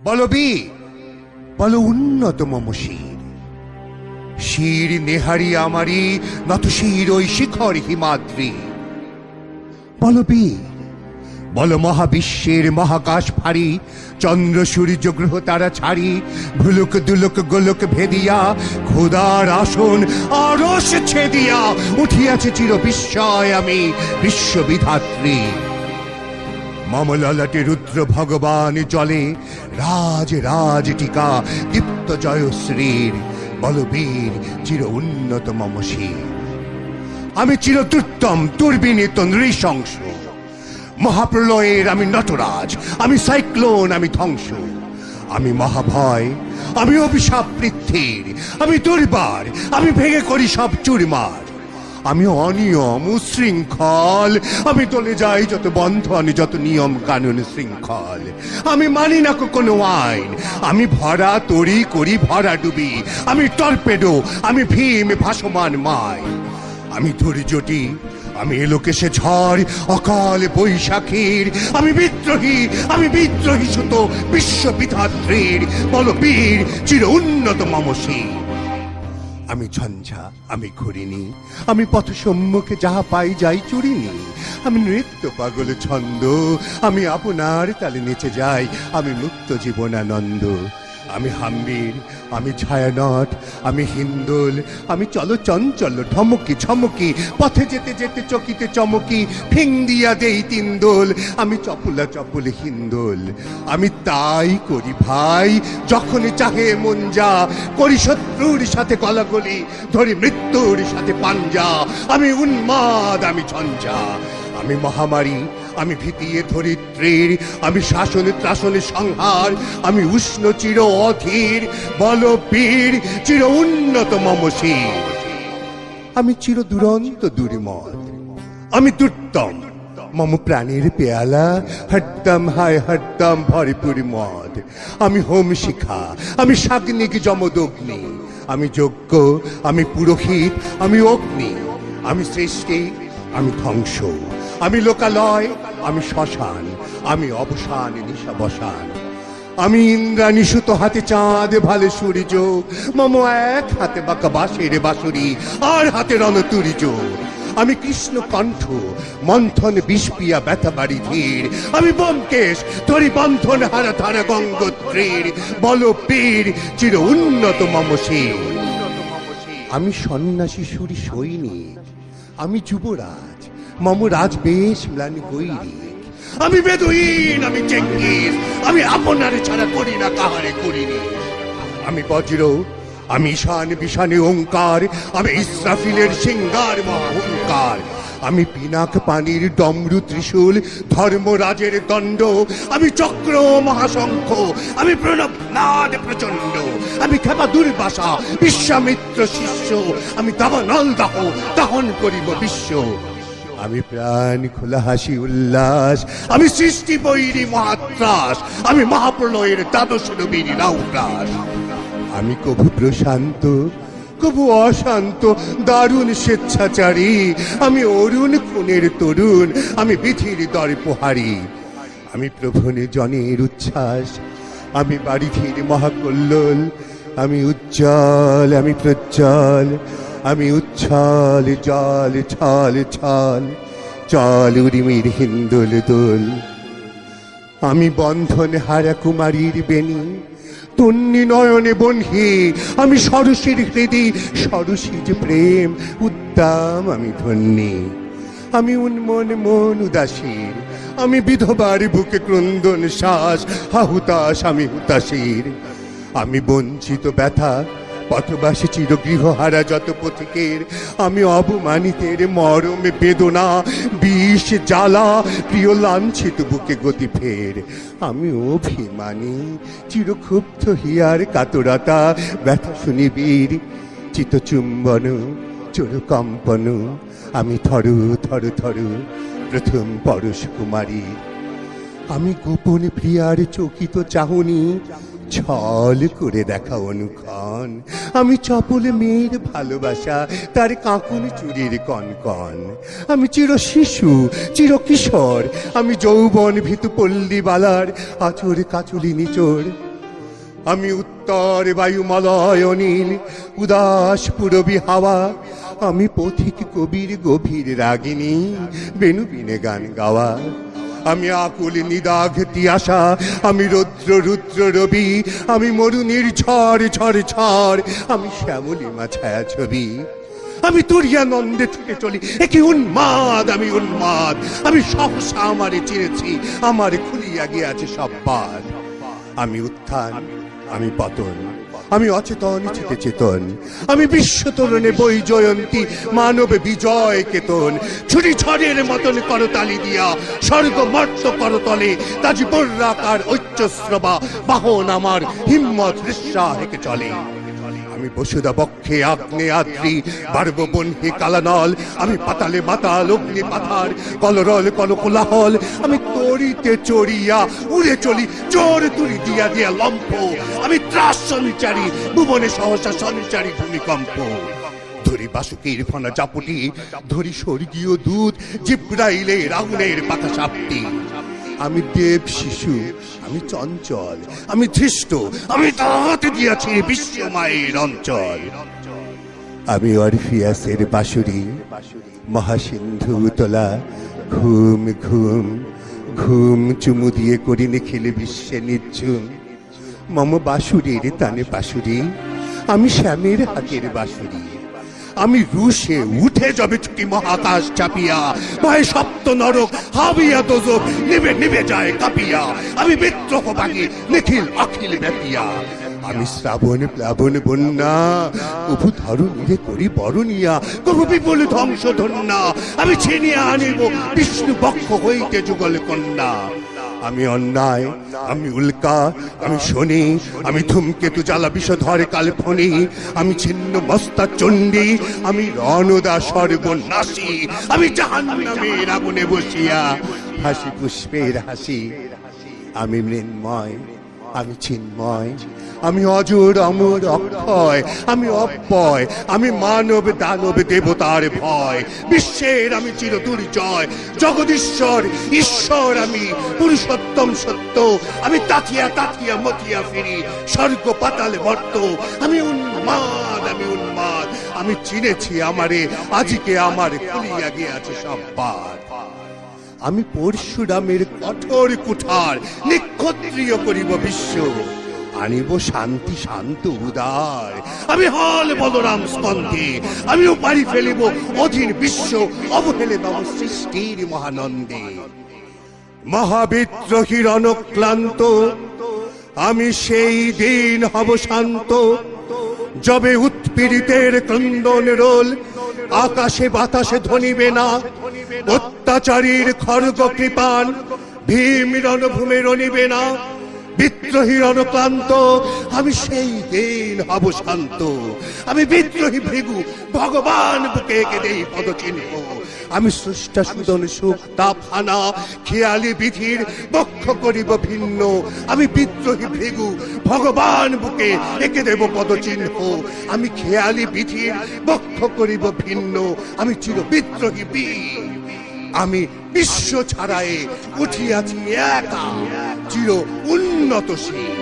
বলো বীর, বলো উন্নত মম শির। শির নেহারি আমারি নত শির ওই শিখর হিমাদ্রি। বলো বীর, বলো মহাবিশ্বের মহাকাশ ফাড়ি, চন্দ্র সূর্য গ্রহ তারা ছাড়ি, ভুলুক দুলুক গোলক ভেদিয়া খোদার আসন আরশ ছেদিয়া উঠিয়াছে চির বিস্ময় আমি বিশ্ববিধাত্রী। মম ললাটে রুদ্র ভগবান জলে রাজ রাজ টিকা দীপ্ত জয়শ্রীর। বল বীর, চির উন্নত মম শির। আমি চির দুর্তম দুর্বিনীত নৃশংস, মহাপ্রলয়ের আমি নটরাজ, আমি সাইক্লোন, আমি ধ্বংস। আমি মহাভয়, আমি অভিশাপ পৃথ্বীর, আমি দুর্বার, আমি ভেঙে করি সব চুরমার। আমি অনিয়ম উশৃঙ্খল, আমি চলে যাই যত বন্ধন যত নিয়ম কানুন শৃঙ্খল। আমি মানি না কোনো আইন, আমি ভরা তরি করি ভরা ডুবি। আমি টর্পেডো, আমি ভীম ভাসমান মাই। আমি ধৈর্যটি, আমি এলোকেশে ঝড় অকাল বৈশাখীর। আমি বিদ্রোহী, আমি বিদ্রোহী সুত বিশ্ববিধাত্রীর। বল বীর, চির উন্নত মম শির। আমি ঝঞ্ঝা, আমি ঘুরিনি, আমি পথ সম্মুখে যাহা পাই যাই চুরিনি। আমি নৃত্য পাগল ছন্দ, আমি আপনার তালে নেচে যাই, আমি মুক্ত জীবনানন্দ। আমি হাম্বির, আমি ছায়ানট, আমি হিন্দোল, আমি চলো চঞ্চল ঢমকি ঝমকি, পথে যেতে যেতে চকিতে চমকি ফিং দিয়া দেই তিনদোল। আমি চপলা চপল হিন্দোল, আমি তাই করি ভাই যখনই চাহে মন যা। করি শত্রুর সাথে কলাকলি, ধরি মৃত্যুর সাথে পাঞ্জা। আমি উন্মাদ, আমি ঝঞ্ঝা, আমি মহামারী, আমি ভীতিয়ে ধরিত্রীর। আমি শাসনে ত্রাসনে সংহার, আমি উষ্ণ চির অধীর। বল বীর, চির উন্নত মম শির। আমি চির দুরন্ত দুর্মদ, আমি দুর্তম, মম প্রাণের পেয়ালা হরদম হায় হরদম ভরপুর মদ। আমি হোম শিখা, আমি সাগ্নিক যমদগ্নি, আমি যজ্ঞ, আমি পুরোহিত, আমি অগ্নি। আমি সৃষ্টি, আমি ধ্বংস, আমি লোকালয়, আমি শ্মশান, আমি অবসান নিশাবসান। আমি ইন্দ্রাণী সুতো হাতে চাঁদ ভালে সূর্য, মম এক হাতে বাঁকা বাঁশের বাঁশুরি আর হাতে রণতুরিজ। আমি কৃষ্ণ কণ্ঠ, মন্থন বিষপিয়া ব্যথা বাড়ি ধীর। আমি ব্যোমকেশ, ধরি বন্ধন হারা ধারা গঙ্গোত্রীর। বল বীর, চির উন্নত মম শির। আমি সন্ন্যাসী সুরি সৈনিক, আমি যুবরাজ, মম রাজবেশ ম্লানি গৈরিক। আমি বেদুইন, আমি চেঙ্গিস, আমি আপনারে ছাড়া করি না কাহারে করিনি। আমি বজ্র, আমি ঈশান বিশানে ওঙ্কার, আমি ইসরাফিলের সিংহার মহাহুঙ্কার। আমি পিনাক পানির ডমরু ত্রিশূল, ধর্মরাজের দণ্ড। আমি চক্র মহাশঙ্খ, আমি প্রণব নাদ প্রচণ্ড। আমি খেপা দুর্বাসা, বিশ্বামিত্র শিষ্য। আমি দাবানল দাহ, দাহন করিব বিশ্ব। আমি প্রাণ খোলা হাসি উল্লাস, আমি সৃষ্টি বৈরী মহাত্রাস। আমি মহাপ্রলয়ের দ্বাদশ নবীর রাউরাস। আমি কভু প্রশান্ত, কভু অশান্ত, দারুণ স্বেচ্ছাচারী। আমি অরুণ খুনের তরুণ, আমি বিধির দর্পহারী। আমি প্রভনে জনের উচ্ছ্বাস, আমি বাড়িধির মহাকল্লোল। আমি উজ্জ্বল, আমি প্রজ্জ্বল, আমি উচ্ছল জল ছল ছল, চল উর্মির হিন্দোল দোল। আমি বন্ধন হারা কুমারীর বেণী, তন্নি নয়নে বন্ধি। আমি সরসীর হৃদি, সরসীজ প্রেম উদ্দাম, আমি ধন্যী। আমি উন্মন মন উদাসীর, আমি বিধবার বুকে ক্রন্দন শ্বাস। হাহুতাস, আমি হুতাশীর। আমি বঞ্চিত ব্যথা, পথবাসী চিরগৃহ হারা যত পথিকের। আমি অবমানিতের মরমে বেদনা, বিষ জ্বালা, প্রিয় লাঞ্ছিত বুকে গতি ফের। আমি অভিমানী, চিরক্ষুব্ধ হিয়ার কাতরতা, ব্যথা শুনিবীর চিতচুম্বন চোরকম্পন। আমি থরু থরু থরু প্রথম পরশ কুমারী। আমি গোপন প্রিয়ার চকিত চাহনি, ছল করে দেখা অনুক্ষণ। আমি চপল মেয়ের ভালোবাসা, তার কাঁকুন চুরির কনকন। আমি চির শিশু, চির কিশোর, আমি যৌবন ভীতু পল্লী বালার আচর কাচুলি নিচর। আমি উত্তর বায়ুমলয় অনিল উদাস পুরবী হাওয়া, আমি পথিক কবির গভীর রাগিনী বেনু বিনে গান গাওয়া। আমি আকুল নিদাঘ তিয়াসা, আমি রৌদ্র রুদ্র রবি, আমি মরুনির ঝড় ঝড় ঝড়, আমি শ্যামলিমা ছায়া ছবি। আমি তুরিয়ানন্দে ছুটে চলি, একে উন্মাদ, আমি উন্মাদ। আমি সহসা আমারে চিনেছি, আমার খুলিয়া গিয়াছে সব বাদ। আমি উত্থান, আমি পতন, আমি অচেতন চিতে চেতন, আমি বিশ্বতরণে বই জয়ন্তী মানব বিজয় কেতন। ছুটি ঝড়ের মতন করতালি দিয়া স্বর্গ মর্ত করতলে, তাজি বর্রাকার ঐচ্যশ্রবা বাহন আমার হিম্মত রিস্যা হেঁকে চলে। আমি বসুদা বক্ষে আগ্নে আদ্রি বার্ব বন্হে কালানল, আমি পাতালে মাতাল অগ্নি পাথার কলরল কল কোলাহল। আমি তরিতে চড়িয়া উড়ে চলি জোর তুলি দিয়া দিয়া লম্ফ, আমি ত্রাস সঞ্চারী ভুবনে সহসা সঞ্চারী ভূমিকম্প। ধরি বাসুকীর ফনা চাপুটি, ধরি স্বর্গীয় দূত জিব্রাইলে রাহুলের পাতা সাপটি। আমি দেব শিশু, আমি চঞ্চল, আমি ধৃষ্ট, আমি তাহাতে দিয়াছি বিশ্ব মায়ের অঞ্চল। আমি অরফিয়াসের বাঁশুরি, মহাসিন্ধু তোলা ঘুম ঘুম ঘুম চুমু দিয়ে করি নিখিল বিশ্বে নিঝুম। মম বাঁশুরির তানে বাঁশুরি, আমি শ্যামের হাতের বাঁশুরি। আমি রুশে উঠে যাবে ছুটি মহাকাশ চাপিয়া, ভয় সপ্ত নরক হাবিয়া দোজক নিবে নিবে যায় কাঁপিয়া। আমি বিদ্রোহ বাগি নিখিল অখিল ব্যাপিয়া। আমি শ্রাবণ প্লাবন বন্যা, উভু ধরণীরে করি বরণিয়া, কবু বিপুল ধ্বংস ধন্যা। আমি ছিনিয়া আনিব বিষ্ণু বক্ষ হইতে যুগল কন্যা। আমি অন্যায়, আমি উল্কা, আমি শনি, আমি ধূমকেতু জ্বালা বিষধর কালফণি। আমি ছিন্ন মস্তা চণ্ডী, আমি রণদা সর্বনাশী। আমি জাহান্নামের আগুনে বসিয়া হাসি পুষ্পের হাসি। আমি মৃন্ময়, আমি চিন্ময়, আমি অজর অমর অক্ষয়, আমি অব্যয়, আমি মানব দানব দেবতার ভয়। বিশ্বের আমি চির দুর্জয়, জগদীশ্বর ঈশ্বর আমি পুরুষোত্তম সত্য। আমি তাকিয়া তাকিয়া মতিয়া ফিরি স্বর্গ পাতালে মর্ত। আমি উন্মাদ, আমি উন্মাদ, আমি চিনেছি আমারে আজকে আমার খুলিয়া গিয়াছে সব বাদ। আমি পরশুরামের কঠোর কুঠার নিক্ষত্রিয় করিব বিশ্ব, আনিব শান্তি শান্ত উদার। আমি হল বলরাম স্কন্ধে, আমিও পারি ফেলিব অধীন বিশ্ব অবহেলে তব সৃষ্টির মহানন্দে। মহাবিদ্রোহীর অনক্লান্ত আমি সেই দিন হব শান্ত, যবে উৎপীড়িতের ক্রন্দন রোল আকাশে বাতাসে ধ্বনিবে না। অত্যাচারীর খড়গ কৃপান ভীম রণভূমে রণিবে না। বিদ্রোহী রণক্লান্ত আমি সেই দিন হব শান্ত। আমি বিদ্রোহী ভৃগু ভগবান বুকে এঁকে দেই পদচিহ্ন। আমি স্রষ্টা সুদন সুখ তাপহানা খেয়ালি বিধির বক্ষ করিব ভিন্ন। আমি বিদ্রোহী ভৃগু ভগবান বুকে এঁকে দেব পদচিহ্ন। আমি খেয়ালি বিধির বক্ষ করিব ভিন্ন। আমি চির বিদ্রোহী বীর, আমি বিশ্ব ছাড়ায়ে উঠিয়াছি একা চির উন্নতশীল।